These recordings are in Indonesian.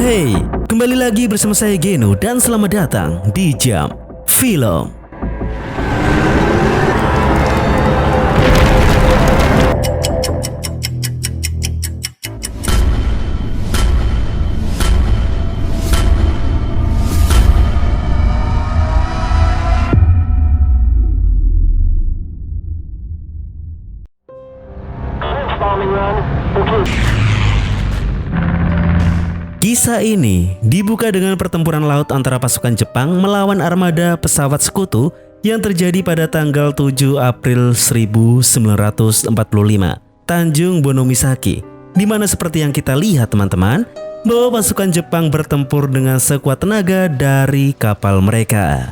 Hey, kembali lagi bersama saya Geno dan selamat datang di Jam Film. Kisah ini dibuka dengan pertempuran laut antara pasukan Jepang melawan armada pesawat sekutu yang terjadi pada tanggal 7 April 1945, Tanjung Bonomisaki, di mana seperti yang kita lihat teman-teman, bahwa pasukan Jepang bertempur dengan sekuat tenaga dari kapal mereka.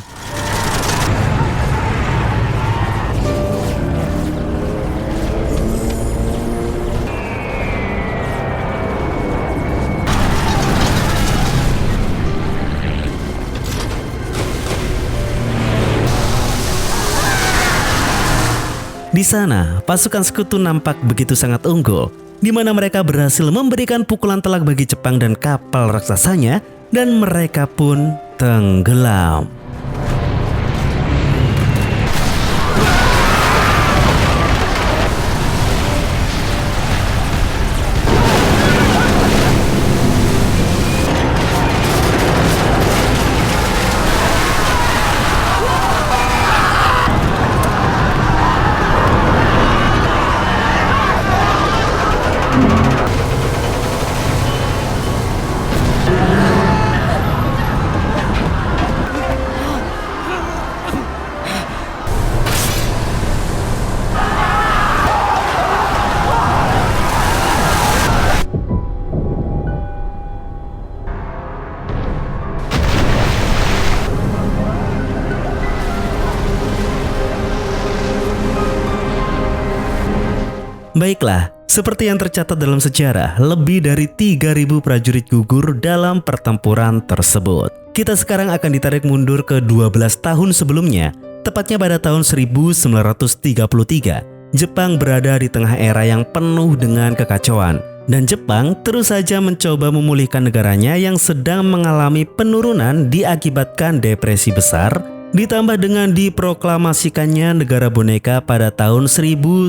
Di sana, pasukan sekutu nampak begitu sangat unggul, di mana mereka berhasil memberikan pukulan telak bagi Jepang dan kapal raksasanya, dan mereka pun tenggelam. Baiklah, seperti yang tercatat dalam sejarah, lebih dari 3.000 prajurit gugur dalam pertempuran tersebut. Kita sekarang akan ditarik mundur ke 12 tahun sebelumnya, tepatnya pada tahun 1933. Jepang berada di tengah era yang penuh dengan kekacauan, dan Jepang terus saja mencoba memulihkan negaranya yang sedang mengalami penurunan diakibatkan depresi besar, ditambah dengan diproklamasikannya negara boneka pada tahun 1932,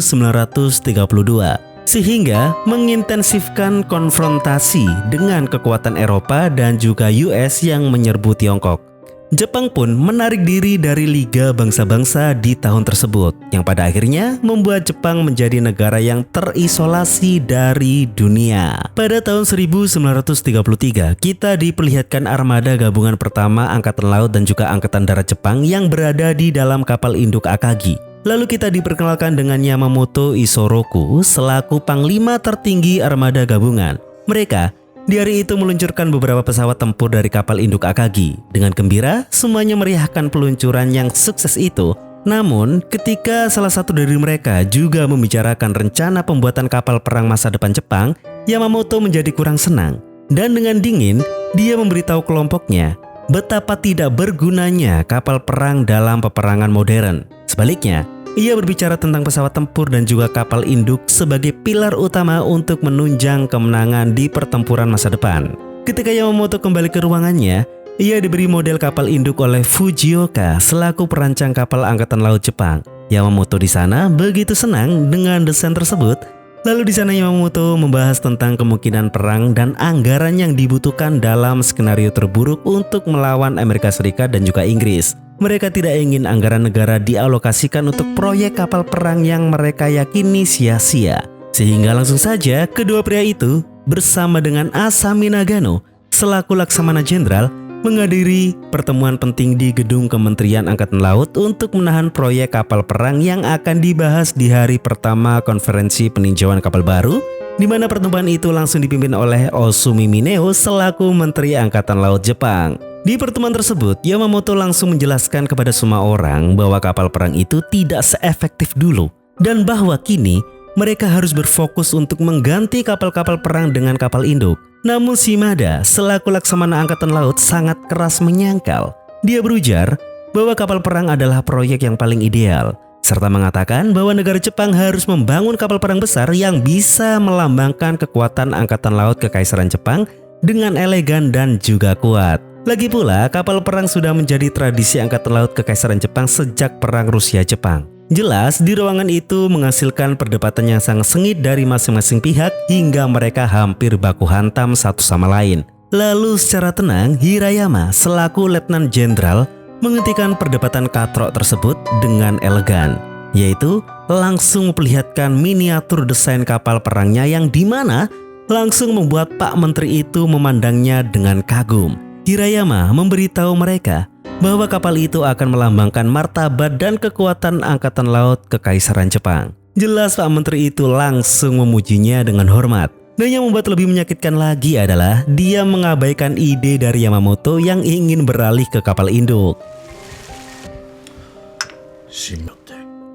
sehingga mengintensifkan konfrontasi dengan kekuatan Eropa dan juga US yang menyerbu Tiongkok. Jepang pun menarik diri dari Liga Bangsa-Bangsa di tahun tersebut, yang pada akhirnya membuat Jepang menjadi negara yang terisolasi dari dunia. Pada tahun 1933, kita diperlihatkan armada gabungan pertama Angkatan Laut dan juga Angkatan Darat Jepang yang berada di dalam kapal induk Akagi. Lalu kita diperkenalkan dengan Yamamoto Isoroku selaku panglima tertinggi armada gabungan. Mereka di hari itu meluncurkan beberapa pesawat tempur dari kapal induk Akagi. Dengan gembira, semuanya meriahkan peluncuran yang sukses itu. Namun, ketika salah satu dari mereka juga membicarakan rencana pembuatan kapal perang masa depan Jepang, Yamamoto menjadi kurang senang. Dan dengan dingin, dia memberitahu kelompoknya betapa tidak bergunanya kapal perang dalam peperangan modern. Sebaliknya, ia berbicara tentang pesawat tempur dan juga kapal induk sebagai pilar utama untuk menunjang kemenangan di pertempuran masa depan. Ketika Yamamoto kembali ke ruangannya, ia diberi model kapal induk oleh Fujioka selaku perancang kapal Angkatan Laut Jepang. Yamamoto di sana begitu senang dengan desain tersebut. Lalu di sana Yamamoto membahas tentang kemungkinan perang dan anggaran yang dibutuhkan dalam skenario terburuk untuk melawan Amerika Serikat dan juga Inggris. Mereka tidak ingin anggaran negara dialokasikan untuk proyek kapal perang yang mereka yakini sia-sia. Sehingga langsung saja kedua pria itu bersama dengan Asami Nagano selaku Laksamana Jenderal menghadiri pertemuan penting di gedung Kementerian Angkatan Laut untuk menahan proyek kapal perang yang akan dibahas di hari pertama konferensi peninjauan kapal baru, di mana pertemuan itu langsung dipimpin oleh Osumi Mineo selaku Menteri Angkatan Laut Jepang. Di pertemuan tersebut, Yamamoto langsung menjelaskan kepada semua orang bahwa kapal perang itu tidak seefektif dulu, dan bahwa kini mereka harus berfokus untuk mengganti kapal-kapal perang dengan kapal induk. Namun Shimada selaku Laksamana Angkatan Laut sangat keras menyangkal. Dia berujar bahwa kapal perang adalah proyek yang paling ideal, serta mengatakan bahwa negara Jepang harus membangun kapal perang besar yang bisa melambangkan kekuatan Angkatan Laut Kekaisaran Jepang dengan elegan dan juga kuat. Lagi pula, kapal perang sudah menjadi tradisi angkatan laut Kekaisaran Jepang sejak Perang Rusia-Jepang. Jelas, di ruangan itu menghasilkan perdebatan yang sangat sengit dari masing-masing pihak hingga mereka hampir baku hantam satu sama lain. Lalu secara tenang, Hirayama selaku Letnan Jenderal menghentikan perdebatan katrok tersebut dengan elegan, yaitu langsung memperlihatkan miniatur desain kapal perangnya yang dimana langsung membuat Pak Menteri itu memandangnya dengan kagum. Hirayama memberitahu mereka bahwa kapal itu akan melambangkan martabat dan kekuatan angkatan laut Kekaisaran Jepang. Jelas Pak Menteri itu langsung memujinya dengan hormat. Dan yang membuat lebih menyakitkan lagi adalah dia mengabaikan ide dari Yamamoto yang ingin beralih ke kapal induk.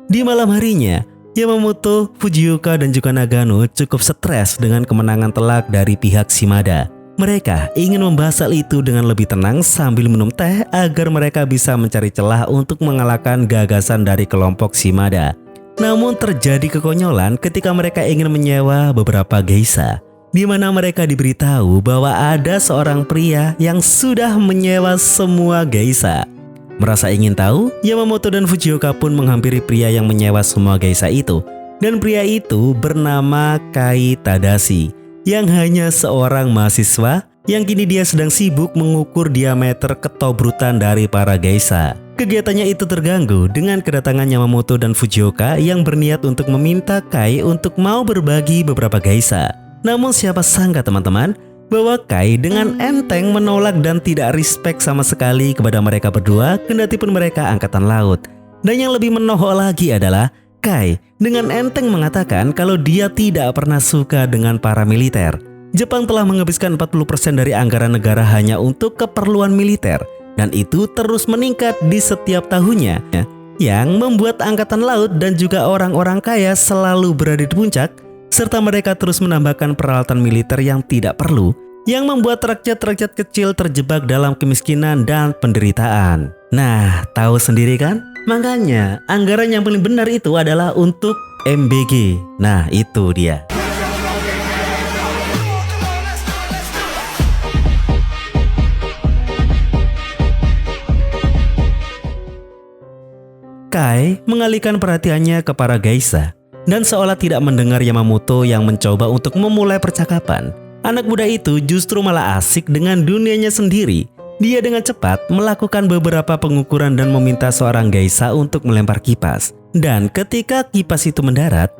Di malam harinya, Yamamoto, Fujioka, dan juga Nagano cukup stres dengan kemenangan telak dari pihak Shimada. Mereka ingin membahas hal itu dengan lebih tenang sambil minum teh agar mereka bisa mencari celah untuk mengalahkan gagasan dari kelompok Shimada. Namun terjadi kekonyolan ketika mereka ingin menyewa beberapa geisha, di mana mereka diberitahu bahwa ada seorang pria yang sudah menyewa semua geisha. Merasa ingin tahu, Yamamoto dan Fujioka pun menghampiri pria yang menyewa semua geisha itu. Dan pria itu bernama Kai Tadashi, yang hanya seorang mahasiswa yang kini dia sedang sibuk mengukur diameter ketobrutan dari para geisha. Kegiatannya itu terganggu dengan kedatangan Yamamoto dan Fujioka yang berniat untuk meminta Kai untuk mau berbagi beberapa geisha. Namun siapa sangka teman-teman, bahwa Kai dengan enteng menolak dan tidak respect sama sekali kepada mereka berdua, kendati pun mereka angkatan laut. Dan yang lebih menohok lagi adalah Kai dengan enteng mengatakan kalau dia tidak pernah suka dengan para militer. Jepang telah menghabiskan 40% dari anggaran negara hanya untuk keperluan militer, dan itu terus meningkat di setiap tahunnya, yang membuat angkatan laut dan juga orang-orang kaya selalu berada di puncak, serta mereka terus menambahkan peralatan militer yang tidak perlu, yang membuat rakyat-rakyat kecil terjebak dalam kemiskinan dan penderitaan. Nah, tahu sendiri kan? Makanya, anggaran yang paling benar itu adalah untuk MBG. Nah, itu dia. Kai mengalihkan perhatiannya ke para geisha dan seolah tidak mendengar Yamamoto yang mencoba untuk memulai percakapan. Anak muda itu justru malah asik dengan dunianya sendiri. Dia dengan cepat melakukan beberapa pengukuran dan meminta seorang geisha untuk melempar kipas. Dan ketika kipas itu mendarat,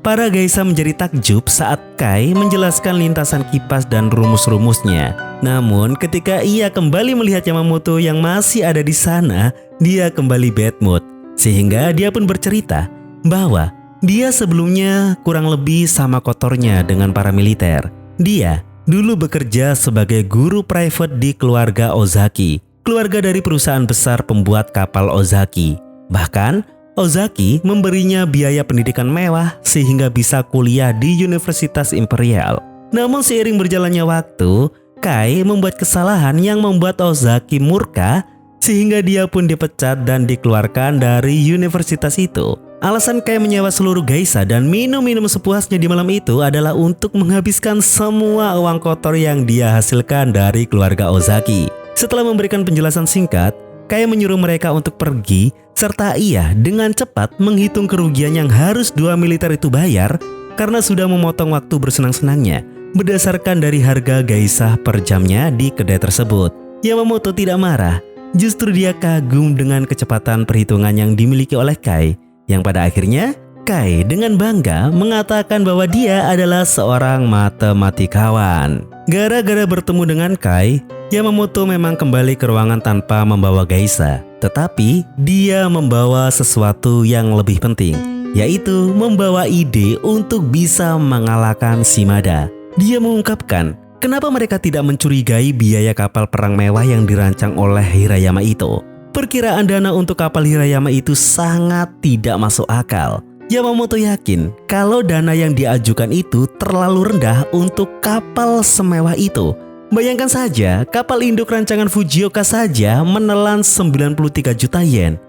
para geisha menjadi takjub saat Kai menjelaskan lintasan kipas dan rumus-rumusnya. Namun ketika ia kembali melihat Yamamoto yang masih ada di sana, dia kembali bad mood. Sehingga dia pun bercerita bahwa dia sebelumnya kurang lebih sama kotornya dengan para militer. Dia dulu bekerja sebagai guru private di keluarga Ozaki, keluarga dari perusahaan besar pembuat kapal Ozaki. Bahkan, Ozaki memberinya biaya pendidikan mewah sehingga bisa kuliah di Universitas Imperial. Namun seiring berjalannya waktu, Kai membuat kesalahan yang membuat Ozaki murka sehingga dia pun dipecat dan dikeluarkan dari universitas itu. Alasan Kai menyewa seluruh geisha dan minum-minum sepuasnya di malam itu adalah untuk menghabiskan semua uang kotor yang dia hasilkan dari keluarga Ozaki. Setelah memberikan penjelasan singkat, Kai menyuruh mereka untuk pergi serta ia dengan cepat menghitung kerugian yang harus dua militer itu bayar karena sudah memotong waktu bersenang-senangnya berdasarkan dari harga geisha per jamnya di kedai tersebut. Yamamoto tidak marah, justru dia kagum dengan kecepatan perhitungan yang dimiliki oleh Kai. Yang pada akhirnya, Kai dengan bangga mengatakan bahwa dia adalah seorang matematikawan. Gara-gara bertemu dengan Kai, Yamamoto memang kembali ke ruangan tanpa membawa geisha. Tetapi, dia membawa sesuatu yang lebih penting, yaitu membawa ide untuk bisa mengalahkan Shimada. Dia mengungkapkan, kenapa mereka tidak mencurigai biaya kapal perang mewah yang dirancang oleh Hirayama itu. Perkiraan dana untuk kapal Hirayama itu sangat tidak masuk akal. Yamamoto yakin kalau dana yang diajukan itu terlalu rendah untuk kapal semewah itu. Bayangkan saja, kapal induk rancangan Fujioka saja menelan 93 juta yen.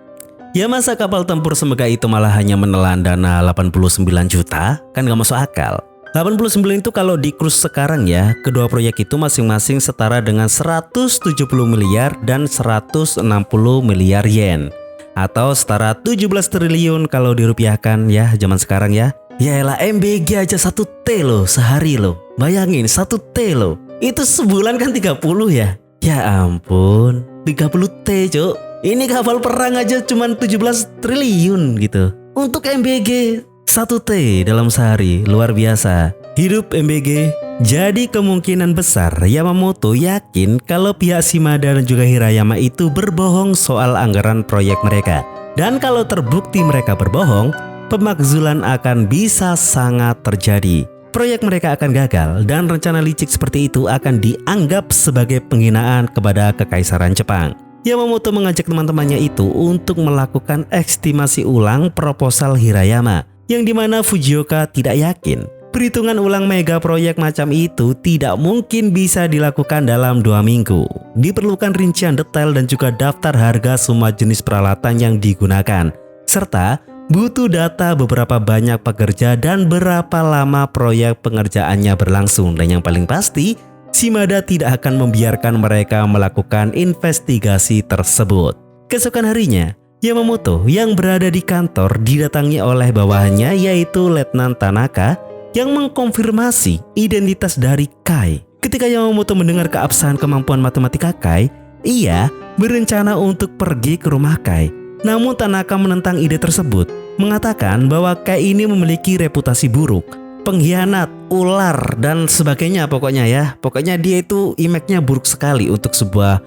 Ya masa kapal tempur semegah itu malah hanya menelan dana 89 juta? Kan gak masuk akal. 89 itu kalau di kurs sekarang ya, kedua proyek itu masing-masing setara dengan 170 miliar dan 160 miliar yen. Atau setara 17 triliun kalau dirupiahkan ya zaman sekarang ya. Yaelah, MBG aja 1T loh sehari loh. Bayangin 1T loh. Itu sebulan kan 30 ya. Ya ampun, 30T cuk. Ini kapal perang aja cuman 17 triliun gitu. Untuk MBG 1T dalam sehari, luar biasa. Hidup MBG. Jadi kemungkinan besar Yamamoto yakin kalau pihak Shimada dan juga Hirayama itu berbohong soal anggaran proyek mereka. Dan kalau terbukti mereka berbohong, pemakzulan akan bisa sangat terjadi. Proyek mereka akan gagal dan rencana licik seperti itu akan dianggap sebagai penghinaan kepada Kekaisaran Jepang. Yamamoto mengajak teman-temannya itu untuk melakukan estimasi ulang proposal Hirayama, yang dimana Fujioka tidak yakin perhitungan ulang mega proyek macam itu tidak mungkin bisa dilakukan dalam 2 minggu. Diperlukan rincian detail dan juga daftar harga semua jenis peralatan yang digunakan, serta butuh data beberapa banyak pekerja dan berapa lama proyek pengerjaannya berlangsung. Dan yang paling pasti, Shimada tidak akan membiarkan mereka melakukan investigasi tersebut. Keesokan harinya, Yamamoto yang berada di kantor didatangi oleh bawahannya yaitu Letnan Tanaka yang mengkonfirmasi identitas dari Kai. Ketika Yamamoto mendengar keabsahan kemampuan matematika Kai, ia berencana untuk pergi ke rumah Kai. Namun Tanaka menentang ide tersebut, mengatakan bahwa Kai ini memiliki reputasi buruk, pengkhianat, ular, dan sebagainya pokoknya ya. Pokoknya dia itu image-nya buruk sekali untuk sebuah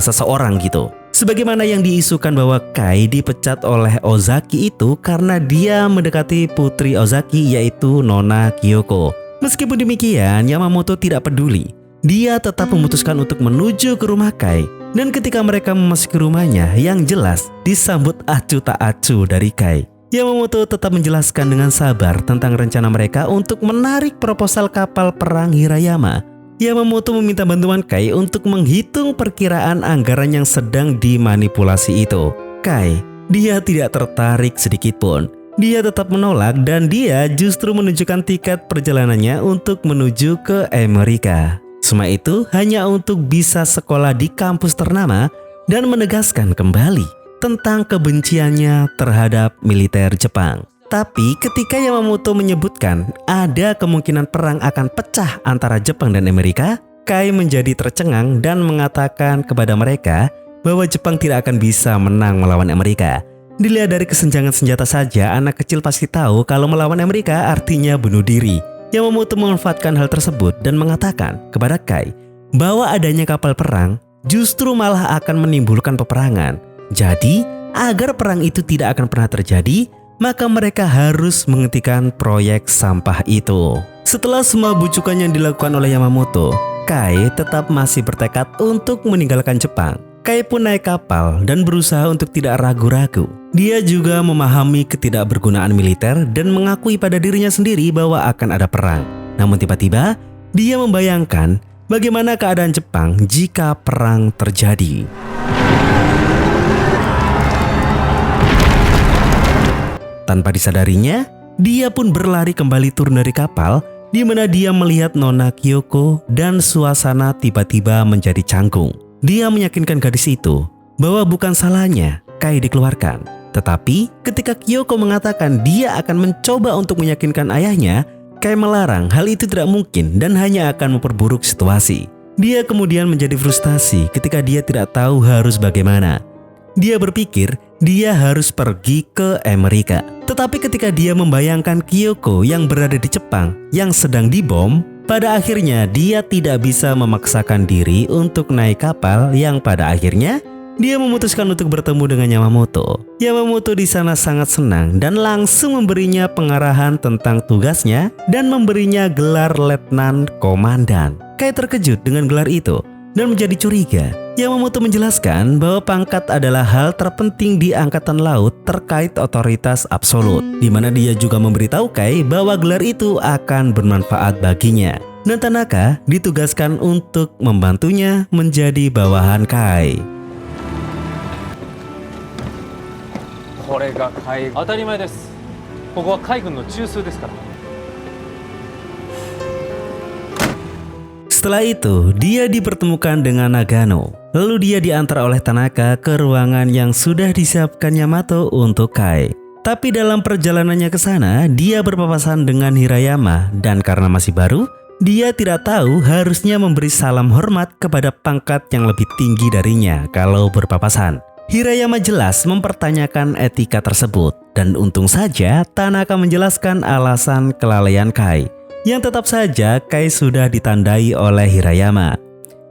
seseorang gitu. Sebagaimana yang diisukan bahwa Kai dipecat oleh Ozaki itu karena dia mendekati putri Ozaki yaitu Nona Kyoko. Meskipun demikian, Yamamoto tidak peduli. Dia tetap memutuskan untuk menuju ke rumah Kai. Dan ketika mereka memasuki rumahnya, yang jelas disambut acuh tak acuh dari Kai. Yamamoto tetap menjelaskan dengan sabar tentang rencana mereka untuk menarik proposal kapal perang Hirayama. Yamamoto meminta bantuan Kai untuk menghitung perkiraan anggaran yang sedang dimanipulasi itu. Kai, dia tidak tertarik sedikit pun. Dia tetap menolak dan dia justru menunjukkan tiket perjalanannya untuk menuju ke Amerika. Semua itu hanya untuk bisa sekolah di kampus ternama dan menegaskan kembali tentang kebenciannya terhadap militer Jepang. Tapi ketika Yamamoto menyebutkan ada kemungkinan perang akan pecah antara Jepang dan Amerika, Kai menjadi tercengang dan mengatakan kepada mereka bahwa Jepang tidak akan bisa menang melawan Amerika. Dilihat dari kesenjangan senjata saja, anak kecil pasti tahu kalau melawan Amerika artinya bunuh diri. Yamamoto memanfaatkan hal tersebut dan mengatakan kepada Kai bahwa adanya kapal perang justru malah akan menimbulkan peperangan. Jadi, agar perang itu tidak akan pernah terjadi, maka mereka harus menghentikan proyek sampah itu. Setelah semua bujukan yang dilakukan oleh Yamamoto, Kai tetap masih bertekad untuk meninggalkan Jepang. Kai pun naik kapal dan berusaha untuk tidak ragu-ragu. Dia juga memahami ketidakbergunaan militer dan mengakui pada dirinya sendiri bahwa akan ada perang. Namun tiba-tiba, dia membayangkan bagaimana keadaan Jepang jika perang terjadi. Tanpa disadarinya, dia pun berlari kembali turun dari kapal, di mana dia melihat Nona Kyoko dan suasana tiba-tiba menjadi canggung. Dia meyakinkan gadis itu bahwa bukan salahnya Kai dikeluarkan. Tetapi ketika Kyoko mengatakan dia akan mencoba untuk meyakinkan ayahnya, Kai melarang hal itu tidak mungkin dan hanya akan memperburuk situasi. Dia kemudian menjadi frustasi ketika dia tidak tahu harus bagaimana. Dia berpikir dia harus pergi ke Amerika. Tetapi ketika dia membayangkan Kyoko yang berada di Jepang yang sedang dibom, pada akhirnya dia tidak bisa memaksakan diri untuk naik kapal yang pada akhirnya dia memutuskan untuk bertemu dengan Yamamoto. Yamamoto di sana sangat senang dan langsung memberinya pengarahan tentang tugasnya dan memberinya gelar Letnan Komandan. Kai terkejut dengan gelar itu dan menjadi curiga. Yamamoto menjelaskan bahwa pangkat adalah hal terpenting di angkatan laut terkait otoritas absolut, di mana dia juga memberitahu Kai bahwa gelar itu akan bermanfaat baginya. Dan Tanaka ditugaskan untuk membantunya menjadi bawahan Kai. これが海軍当たり前です。ここは海軍の中枢ですから。Setelah itu, dia dipertemukan dengan Nagano. Lalu dia diantar oleh Tanaka ke ruangan yang sudah disiapkan Yamato untuk Kai. Tapi dalam perjalanannya ke sana, dia berpapasan dengan Hirayama dan karena masih baru, dia tidak tahu harusnya memberi salam hormat kepada pangkat yang lebih tinggi darinya kalau berpapasan. Hirayama jelas mempertanyakan etika tersebut dan untung saja Tanaka menjelaskan alasan kelalaian Kai. Yang tetap saja Kai sudah ditandai oleh Hirayama.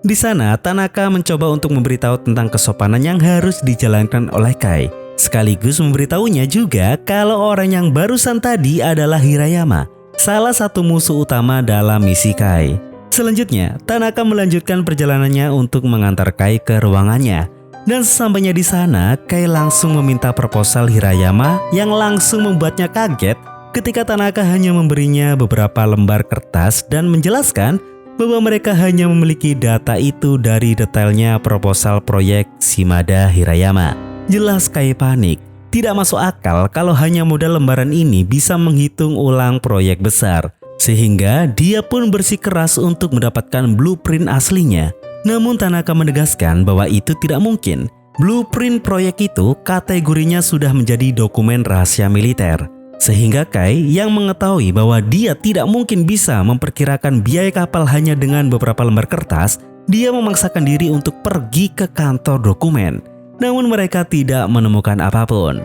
Di sana Tanaka mencoba untuk memberitahu tentang kesopanan yang harus dijalankan oleh Kai. Sekaligus memberitahunya juga kalau orang yang barusan tadi adalah Hirayama, salah satu musuh utama dalam misi Kai. Selanjutnya, Tanaka melanjutkan perjalanannya untuk mengantar Kai ke ruangannya. Dan sesampainya di sana, Kai langsung meminta proposal Hirayama yang langsung membuatnya kaget ketika Tanaka hanya memberinya beberapa lembar kertas dan menjelaskan bahwa mereka hanya memiliki data itu dari detailnya proposal proyek Shimada Hirayama. Jelas Kai panik. Tidak masuk akal kalau hanya modal lembaran ini bisa menghitung ulang proyek besar. Sehingga dia pun bersikeras untuk mendapatkan blueprint aslinya. Namun Tanaka menegaskan bahwa itu tidak mungkin. Blueprint proyek itu kategorinya sudah menjadi dokumen rahasia militer. Sehingga Kai yang mengetahui bahwa dia tidak mungkin bisa memperkirakan biaya kapal hanya dengan beberapa lembar kertas, dia memaksakan diri untuk pergi ke kantor dokumen. Namun mereka tidak menemukan apapun.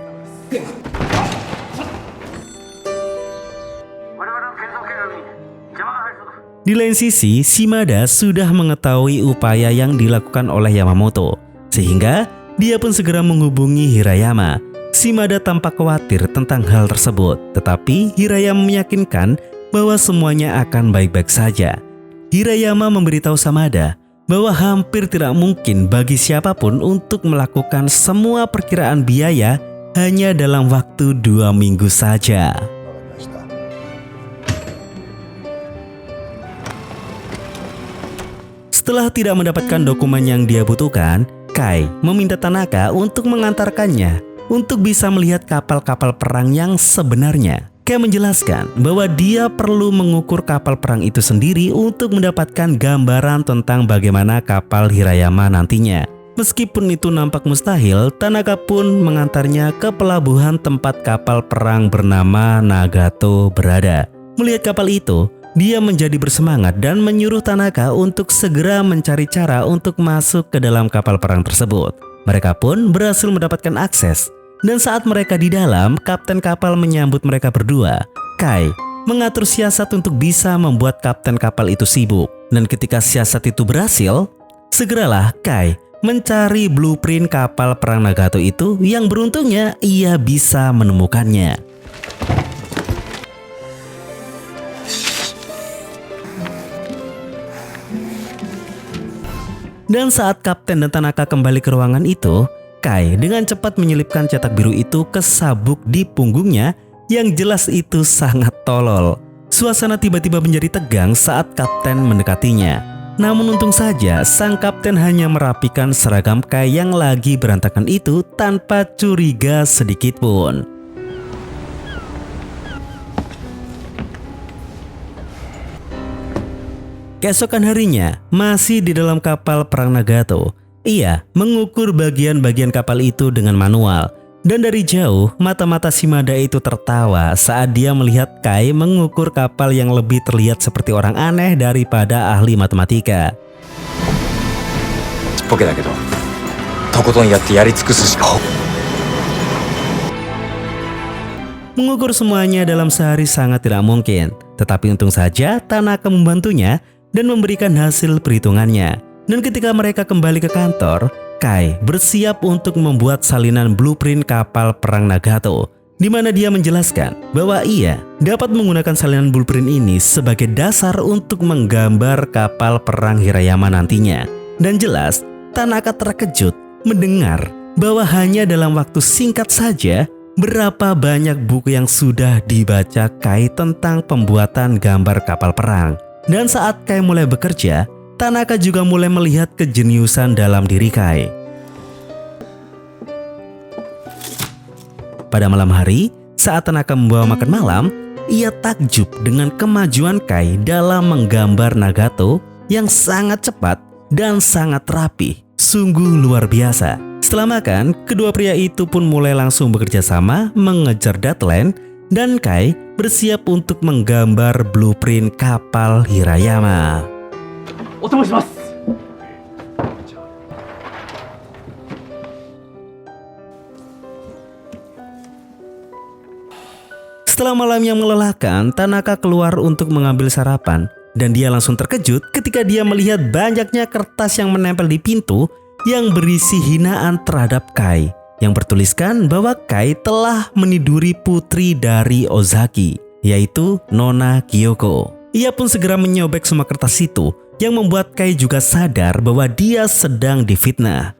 Di lain sisi, Shimada sudah mengetahui upaya yang dilakukan oleh Yamamoto, sehingga dia pun segera menghubungi Hirayama. Shimada tampak khawatir tentang hal tersebut, tetapi Hirayama meyakinkan bahwa semuanya akan baik-baik saja. Hirayama memberitahu Shimada bahwa hampir tidak mungkin bagi siapapun untuk melakukan semua perkiraan biaya hanya dalam waktu 2 minggu saja. Setelah tidak mendapatkan dokumen yang dia butuhkan, Kai meminta Tanaka untuk mengantarkannya untuk bisa melihat kapal-kapal perang yang sebenarnya. Kai menjelaskan bahwa dia perlu mengukur kapal perang itu sendiri untuk mendapatkan gambaran tentang bagaimana kapal Hirayama nantinya. Meskipun itu nampak mustahil, Tanaka pun mengantarnya ke pelabuhan tempat kapal perang bernama Nagato berada. Melihat kapal itu, dia menjadi bersemangat dan menyuruh Tanaka untuk segera mencari cara untuk masuk ke dalam kapal perang tersebut. Mereka pun berhasil mendapatkan akses. Dan saat mereka di dalam, kapten kapal menyambut mereka berdua. Kai mengatur siasat untuk bisa membuat kapten kapal itu sibuk. Dan ketika siasat itu berhasil, segeralah Kai mencari blueprint kapal perang Nagato itu yang beruntungnya ia bisa menemukannya. Dan saat kapten dan Tanaka kembali ke ruangan itu, Kai dengan cepat menyelipkan cetak biru itu ke sabuk di punggungnya yang jelas itu sangat tolol. Suasana tiba-tiba menjadi tegang saat kapten mendekatinya. Namun untung saja sang kapten hanya merapikan seragam Kai yang lagi berantakan itu tanpa curiga sedikit pun. Keesokan harinya, masih di dalam kapal perang Nagato, ia mengukur bagian-bagian kapal itu dengan manual. Dan dari jauh, mata-mata Shimada itu tertawa saat dia melihat Kai mengukur kapal yang lebih terlihat seperti orang aneh daripada ahli matematika. Mengukur semuanya dalam sehari sangat tidak mungkin, tetapi untung saja Tanaka membantunya dan memberikan hasil perhitungannya. Dan ketika mereka kembali ke kantor, Kai bersiap untuk membuat salinan blueprint kapal perang Nagato, di mana dia menjelaskan bahwa ia dapat menggunakan salinan blueprint ini sebagai dasar untuk menggambar kapal perang Hirayama nantinya. Dan jelas, Tanaka terkejut mendengar bahwa hanya dalam waktu singkat saja berapa banyak buku yang sudah dibaca Kai tentang pembuatan gambar kapal perang. Dan saat Kai mulai bekerja, Tanaka juga mulai melihat kejeniusan dalam diri Kai. Pada malam hari, saat Tanaka membawa makan malam, ia takjub dengan kemajuan Kai dalam menggambar Nagato yang sangat cepat dan sangat rapi. Sungguh luar biasa. Setelah makan, kedua pria itu pun mulai langsung bekerja sama mengejar deadline dan Kai bersiap untuk menggambar blueprint kapal Hirayama. Setelah malam yang melelahkan, Tanaka keluar untuk mengambil sarapan dan dia langsung terkejut ketika dia melihat banyaknya kertas yang menempel di pintu yang berisi hinaan terhadap Kai yang bertuliskan bahwa Kai telah meniduri putri dari Ozaki, yaitu Nona Kyoko. Ia pun segera menyobek semua kertas itu yang membuat Kai juga sadar bahwa dia sedang difitnah.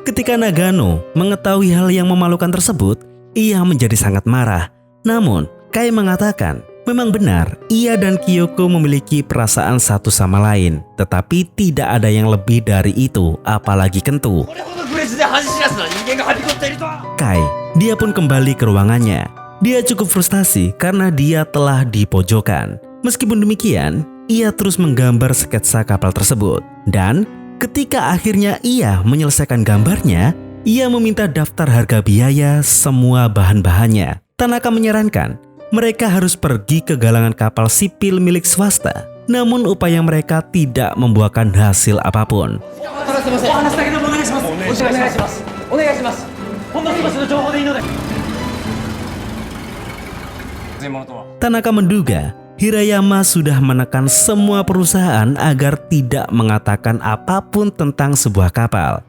Ketika Nagano mengetahui hal yang memalukan tersebut, ia menjadi sangat marah. Namun, Kai mengatakan memang benar ia dan Kyoko memiliki perasaan satu sama lain, tetapi tidak ada yang lebih dari itu, apalagi Kentu. Kai, dia pun kembali ke ruangannya. Dia cukup frustasi karena dia telah dipojokkan. Meskipun demikian, ia terus menggambar sketsa kapal tersebut. Dan ketika akhirnya ia menyelesaikan gambarnya, ia meminta daftar harga biaya semua bahan-bahannya. Tanaka menyarankan mereka harus pergi ke galangan kapal sipil milik swasta. Namun upaya mereka tidak membuahkan hasil apapun. Tanaka menduga Hirayama sudah menekan semua perusahaan agar tidak mengatakan apapun tentang sebuah kapal.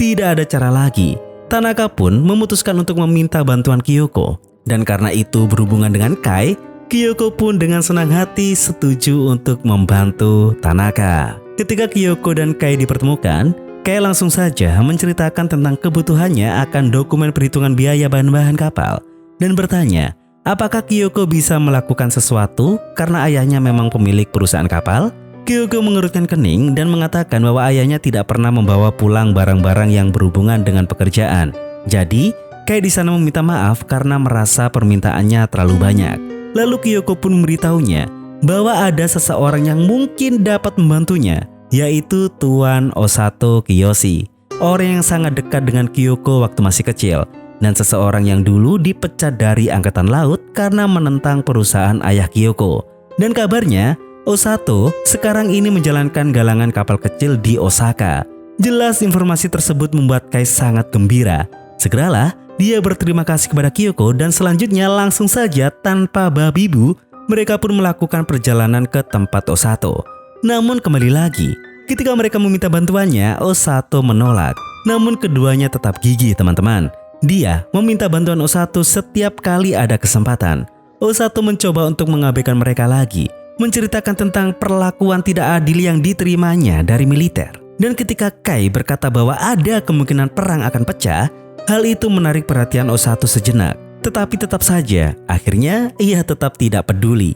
Tidak ada cara lagi. Tanaka pun memutuskan untuk meminta bantuan Kyoko. Dan karena itu berhubungan dengan Kai, Kyoko pun dengan senang hati setuju untuk membantu Tanaka. Ketika Kyoko dan Kai dipertemukan, Kai langsung saja menceritakan tentang kebutuhannya akan dokumen perhitungan biaya bahan-bahan kapal dan bertanya apakah Kyoko bisa melakukan sesuatu karena ayahnya memang pemilik perusahaan kapal. Kyoko mengerutkan kening dan mengatakan bahwa ayahnya tidak pernah membawa pulang barang-barang yang berhubungan dengan pekerjaan. Jadi, Kai di sana meminta maaf karena merasa permintaannya terlalu banyak. Lalu Kyoko pun memberitahunya bahwa ada seseorang yang mungkin dapat membantunya, yaitu Tuan Osato Kiyoshi, orang yang sangat dekat dengan Kyoko waktu masih kecil, dan seseorang yang dulu dipecat dari Angkatan Laut karena menentang perusahaan ayah Kyoko. Dan kabarnya, Osato sekarang ini menjalankan galangan kapal kecil di Osaka. Jelas informasi tersebut membuat Kai sangat gembira. Segeralah dia berterima kasih kepada Kyoko dan selanjutnya langsung saja tanpa babi bu, mereka pun melakukan perjalanan ke tempat Osato. Namun kembali lagi, ketika mereka meminta bantuannya, Osato menolak. Namun keduanya tetap gigih teman-teman. Dia meminta bantuan Osato setiap kali ada kesempatan. Osato mencoba untuk mengabaikan mereka lagi, menceritakan tentang perlakuan tidak adil yang diterimanya dari militer. Dan ketika Kai berkata bahwa ada kemungkinan perang akan pecah, hal itu menarik perhatian Osato sejenak. Tetapi tetap saja, akhirnya ia tetap tidak peduli.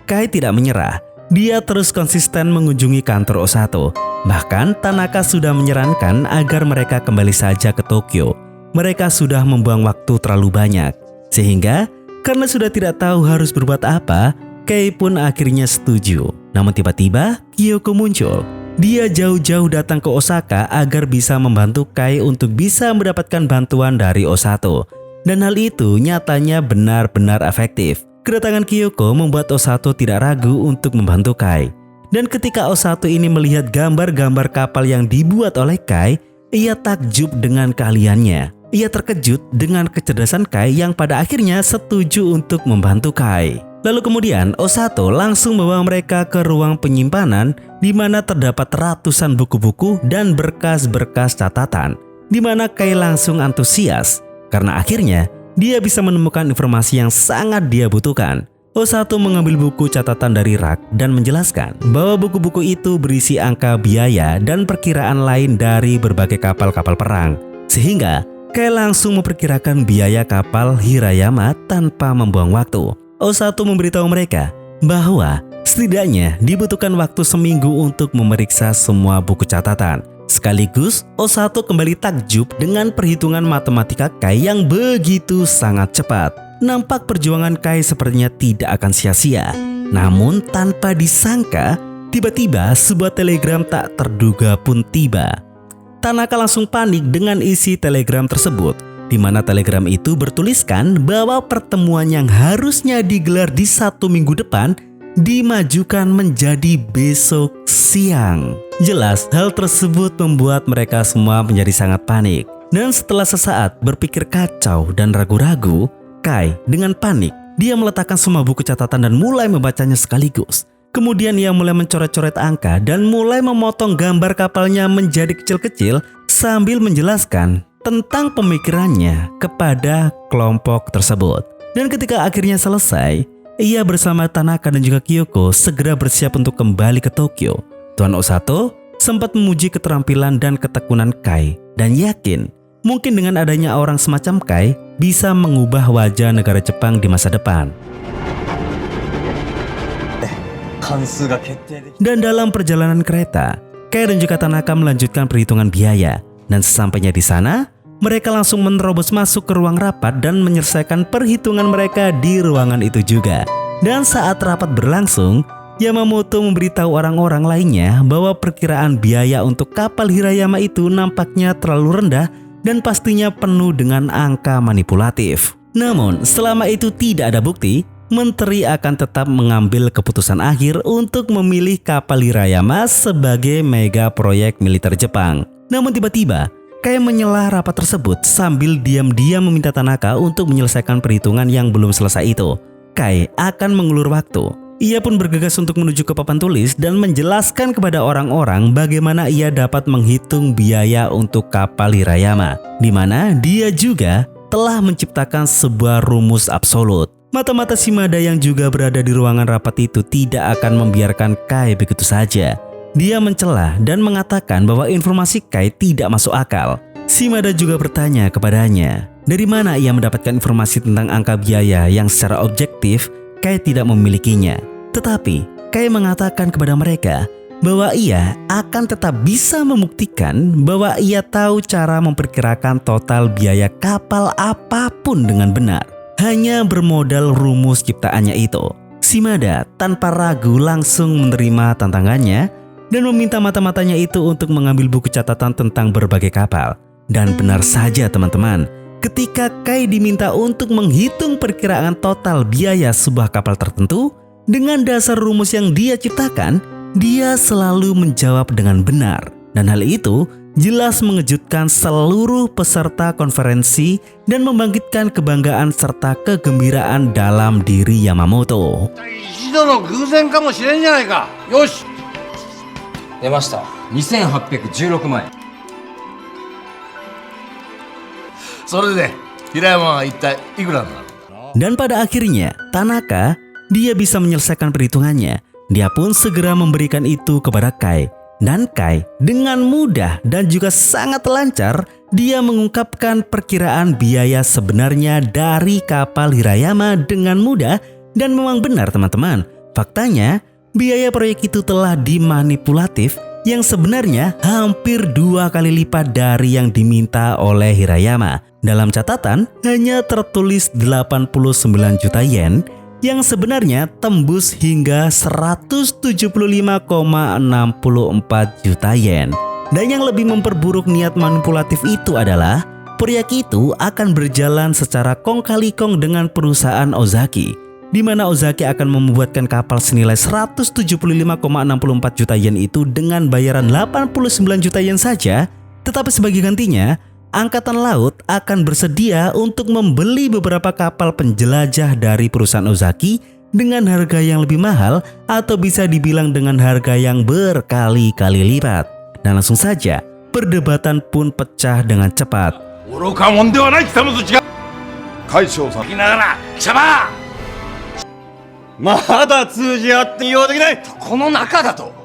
Kai tidak menyerah. Dia terus konsisten mengunjungi kantor Osato. Bahkan Tanaka sudah menyarankan agar mereka kembali saja ke Tokyo. Mereka sudah membuang waktu terlalu banyak. Sehingga karena sudah tidak tahu harus berbuat apa, Kai pun akhirnya setuju. Namun tiba-tiba Kyoko muncul. Dia jauh-jauh datang ke Osaka agar bisa membantu Kai untuk bisa mendapatkan bantuan dari Osato. Dan hal itu nyatanya benar-benar efektif. Kedatangan Kyoko membuat Osato tidak ragu untuk membantu Kai. Dan ketika Osato ini melihat gambar-gambar kapal yang dibuat oleh Kai, ia takjub dengan keahliannya. Ia terkejut dengan kecerdasan Kai yang pada akhirnya setuju untuk membantu Kai. Lalu kemudian Osato langsung membawa mereka ke ruang penyimpanan di mana terdapat ratusan buku-buku dan berkas-berkas catatan, di mana Kai langsung antusias karena akhirnya dia bisa menemukan informasi yang sangat dia butuhkan. Osato mengambil buku catatan dari rak dan menjelaskan bahwa buku-buku itu berisi angka biaya dan perkiraan lain dari berbagai kapal-kapal perang. Sehingga Kai langsung memperkirakan biaya kapal Hirayama tanpa membuang waktu. Osato memberitahu mereka bahwa setidaknya dibutuhkan waktu seminggu untuk memeriksa semua buku catatan. Sekaligus, Osato kembali takjub dengan perhitungan matematika Kai yang begitu sangat cepat. Nampak perjuangan Kai sepertinya tidak akan sia-sia. Namun tanpa disangka, tiba-tiba sebuah telegram tak terduga pun tiba. Tanaka langsung panik dengan isi telegram tersebut, di mana telegram itu bertuliskan bahwa pertemuan yang harusnya digelar di 1 minggu depan dimajukan menjadi besok siang. Jelas hal tersebut membuat mereka semua menjadi sangat panik. Dan setelah sesaat berpikir kacau dan ragu-ragu, Kai dengan panik, dia meletakkan semua buku catatan dan mulai membacanya sekaligus. Kemudian ia mulai mencoret-coret angka dan mulai memotong gambar kapalnya menjadi kecil-kecil sambil menjelaskan tentang pemikirannya kepada kelompok tersebut. Dan ketika akhirnya selesai, ia bersama Tanaka dan juga Kyoko segera bersiap untuk kembali ke Tokyo. Tuan Osato sempat memuji keterampilan dan ketekunan Kai dan yakin mungkin dengan adanya orang semacam Kai bisa mengubah wajah negara Jepang di masa depan. Dan dalam perjalanan kereta, Kai dan juga Tanaka melanjutkan perhitungan biaya. Dan sesampainya di sana, mereka langsung menerobos masuk ke ruang rapat dan menyelesaikan perhitungan mereka di ruangan itu juga. Dan saat rapat berlangsung, Yamamoto memberitahu orang-orang lainnya bahwa perkiraan biaya untuk kapal Hirayama itu nampaknya terlalu rendah dan pastinya penuh dengan angka manipulatif. Namun, selama itu tidak ada bukti, Menteri akan tetap mengambil keputusan akhir untuk memilih kapal Hirayama sebagai mega proyek militer Jepang. Namun tiba-tiba, Kai menyela rapat tersebut sambil diam-diam meminta Tanaka untuk menyelesaikan perhitungan yang belum selesai itu. Kai akan mengulur waktu. Ia pun bergegas untuk menuju ke papan tulis dan menjelaskan kepada orang-orang bagaimana ia dapat menghitung biaya untuk kapal Hirayama, di mana dia juga telah menciptakan sebuah rumus absolut. Mata-mata Shimada yang juga berada di ruangan rapat itu tidak akan membiarkan Kai begitu saja. Dia mencela dan mengatakan bahwa informasi Kai tidak masuk akal. Shimada juga bertanya kepadanya, dari mana ia mendapatkan informasi tentang angka biaya yang secara objektif Kai tidak memilikinya. Tetapi Kai mengatakan kepada mereka bahwa ia akan tetap bisa membuktikan bahwa ia tahu cara memperkirakan total biaya kapal apapun dengan benar, hanya bermodal rumus ciptaannya itu. Shimada tanpa ragu langsung menerima tantangannya dan meminta mata-matanya itu untuk mengambil buku catatan tentang berbagai kapal. Dan benar saja teman-teman, ketika Kai diminta untuk menghitung perkiraan total biaya sebuah kapal tertentu, dengan dasar rumus yang dia ciptakan, dia selalu menjawab dengan benar. Dan hal itu jelas mengejutkan seluruh peserta konferensi dan membangkitkan kebanggaan serta kegembiraan dalam diri Yamamoto. 出ました。2816万円。それで平山は一体いくらになる？ Dan pada akhirnya Tanaka, dia bisa menyelesaikan perhitungannya. Dia pun segera memberikan itu kepada Kai. Dan Kai dengan mudah dan juga sangat lancar, dia mengungkapkan perkiraan biaya sebenarnya dari kapal Hirayama dengan mudah. Dan memang benar teman-teman, faktanya biaya proyek itu telah dimanipulatif yang sebenarnya hampir 2 kali lipat dari yang diminta oleh Hirayama. Dalam catatan hanya tertulis 89 juta yen yang sebenarnya tembus hingga 175,64 juta yen. Dan yang lebih memperburuk niat manipulatif itu adalah proyek itu akan berjalan secara kong kali kong dengan perusahaan Ozaki, di mana Ozaki akan membuatkan kapal senilai 175,64 juta yen itu dengan bayaran 89 juta yen saja. Tetapi sebagai gantinya, Angkatan Laut akan bersedia untuk membeli beberapa kapal penjelajah dari perusahaan Ozaki dengan harga yang lebih mahal atau bisa dibilang dengan harga yang berkali-kali lipat. Dan langsung saja, perdebatan pun pecah dengan cepat. 愚か者ではない貴様と違う。海将さん聞きながら貴様まだ通じ合って用できないこの中だと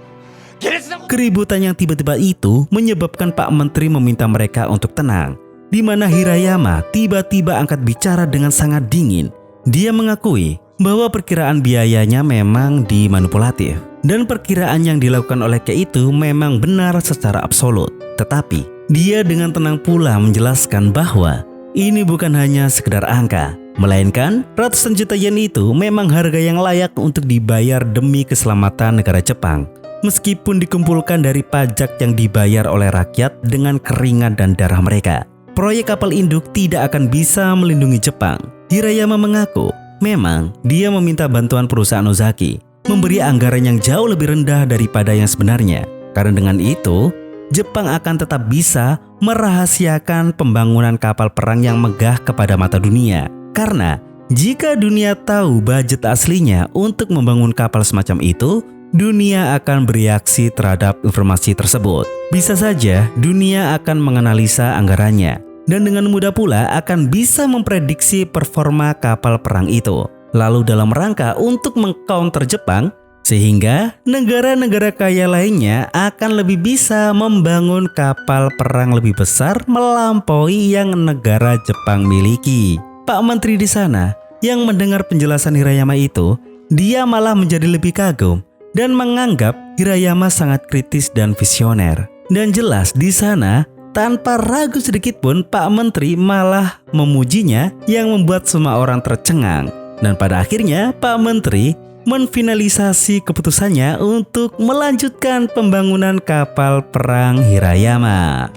Keributan yang tiba-tiba itu menyebabkan Pak Menteri meminta mereka untuk tenang, di mana Hirayama tiba-tiba angkat bicara dengan sangat dingin. Dia mengakui bahwa perkiraan biayanya memang dimanipulatif. Dan perkiraan yang dilakukan oleh Kai itu memang benar secara absolut. Tetapi dia dengan tenang pula menjelaskan bahwa ini bukan hanya sekedar angka, melainkan ratusan juta yen itu memang harga yang layak untuk dibayar demi keselamatan negara Jepang. Meskipun dikumpulkan dari pajak yang dibayar oleh rakyat dengan keringat dan darah mereka, proyek kapal induk tidak akan bisa melindungi Jepang. Hirayama mengaku memang dia meminta bantuan perusahaan Ozaki memberi anggaran yang jauh lebih rendah daripada yang sebenarnya. Karena dengan itu, Jepang akan tetap bisa merahasiakan pembangunan kapal perang yang megah kepada mata dunia. Karena jika dunia tahu budget aslinya untuk membangun kapal semacam itu, dunia akan bereaksi terhadap informasi tersebut. Bisa saja dunia akan menganalisa anggarannya dan dengan mudah pula akan bisa memprediksi performa kapal perang itu. Lalu dalam rangka untuk meng-counter Jepang, sehingga negara-negara kaya lainnya akan lebih bisa membangun kapal perang lebih besar melampaui yang negara Jepang miliki. Pak Menteri di sana yang mendengar penjelasan Hirayama itu, dia malah menjadi lebih kagum dan menganggap Hirayama sangat kritis dan visioner. Dan jelas di sana tanpa ragu sedikit pun Pak Menteri malah memujinya yang membuat semua orang tercengang. Dan pada akhirnya Pak Menteri menfinalisasi keputusannya untuk melanjutkan pembangunan kapal perang Hirayama.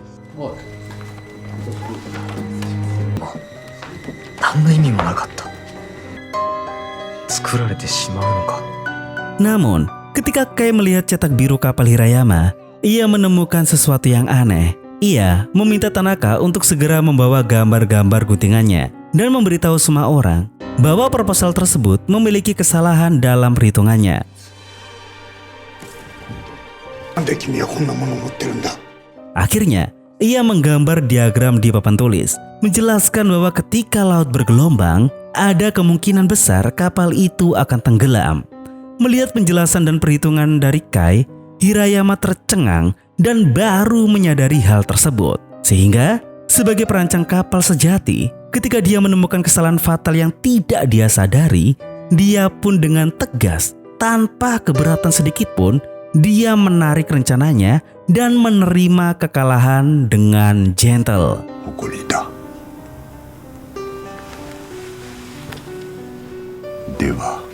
Namun, ketika Kai melihat cetak biru kapal Hirayama, ia menemukan sesuatu yang aneh. Ia meminta Tanaka untuk segera membawa gambar-gambar guntingannya dan memberitahu semua orang bahwa proposal tersebut memiliki kesalahan dalam perhitungannya. Akhirnya, ia menggambar diagram di papan tulis, menjelaskan bahwa ketika laut bergelombang, ada kemungkinan besar kapal itu akan tenggelam. Melihat penjelasan dan perhitungan dari Kai, Hirayama tercengang dan baru menyadari hal tersebut. Sehingga, sebagai perancang kapal sejati, ketika dia menemukan kesalahan fatal yang tidak dia sadari, dia pun dengan tegas, tanpa keberatan sedikit pun, dia menarik rencananya dan menerima kekalahan dengan gentle. Dewa.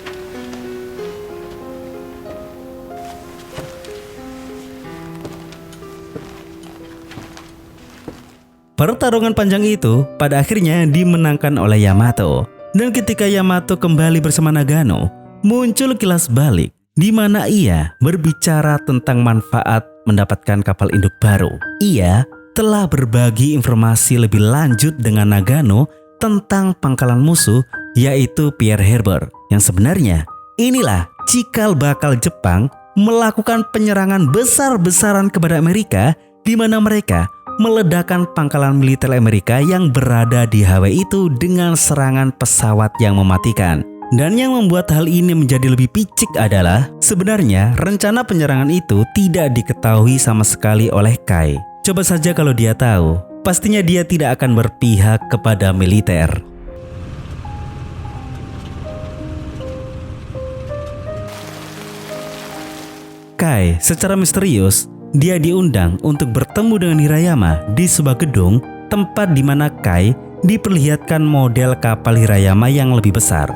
Pertarungan panjang itu pada akhirnya dimenangkan oleh Yamato. Dan ketika Yamato kembali bersama Nagano, muncul kilas balik di mana ia berbicara tentang manfaat mendapatkan kapal induk baru. Ia telah berbagi informasi lebih lanjut dengan Nagano tentang pangkalan musuh, yaitu Pearl Harbor. Yang sebenarnya inilah cikal bakal Jepang melakukan penyerangan besar-besaran kepada Amerika, di mana mereka meledakkan pangkalan militer Amerika yang berada di Hawaii itu dengan serangan pesawat yang mematikan. Dan yang membuat hal ini menjadi lebih picik adalah sebenarnya rencana penyerangan itu tidak diketahui sama sekali oleh Kai. Coba saja kalau dia tahu, pastinya dia tidak akan berpihak kepada militer. Kai secara misterius dia diundang untuk bertemu dengan Hirayama di sebuah gedung tempat di mana Kai diperlihatkan model kapal Hirayama yang lebih besar.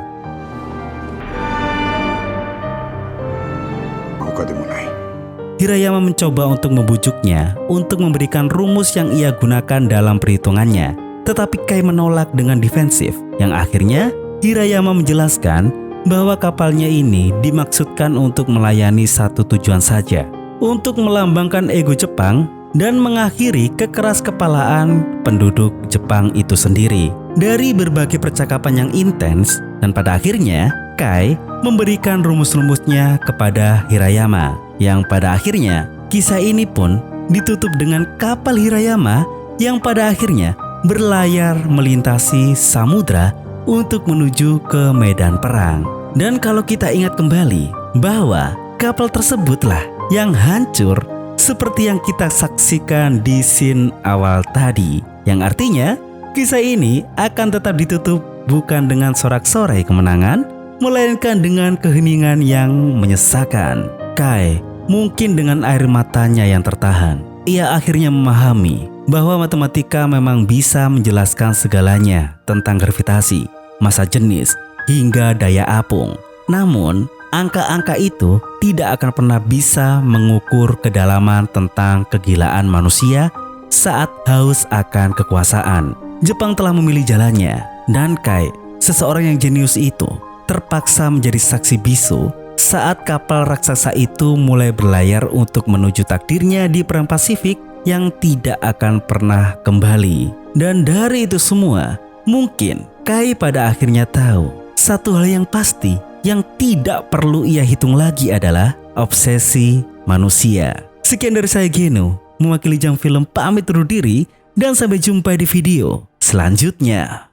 Hirayama mencoba untuk membujuknya untuk memberikan rumus yang ia gunakan dalam perhitungannya, tetapi Kai menolak dengan defensif. Yang akhirnya Hirayama menjelaskan bahwa kapalnya ini dimaksudkan untuk melayani satu tujuan saja, untuk melambangkan ego Jepang dan mengakhiri kekeraskepalaan penduduk Jepang itu sendiri. Dari berbagai percakapan yang intens, dan pada akhirnya Kai memberikan rumus-rumusnya kepada Hirayama, yang pada akhirnya kisah ini pun ditutup dengan kapal Hirayama yang pada akhirnya berlayar melintasi samudra untuk menuju ke medan perang. Dan kalau kita ingat kembali bahwa kapal tersebutlah yang hancur seperti yang kita saksikan di scene awal tadi, yang artinya kisah ini akan tetap ditutup bukan dengan sorak-sorai kemenangan, melainkan dengan keheningan yang menyesakan. Kai, mungkin dengan air matanya yang tertahan, ia akhirnya memahami bahwa matematika memang bisa menjelaskan segalanya tentang gravitasi, massa jenis, hingga daya apung. Namun, angka-angka itu tidak akan pernah bisa mengukur kedalaman tentang kegilaan manusia saat haus akan kekuasaan. Jepang telah memilih jalannya, dan Kai, seseorang yang jenius itu, terpaksa menjadi saksi bisu saat kapal raksasa itu mulai berlayar untuk menuju takdirnya di Perang Pasifik yang tidak akan pernah kembali. Dan dari itu semua, mungkin Kai pada akhirnya tahu satu hal yang pasti yang tidak perlu ia hitung lagi adalah obsesi manusia. Sekian dari saya Geno, mewakili Jam Film pamit undur diri dan sampai jumpa di video selanjutnya.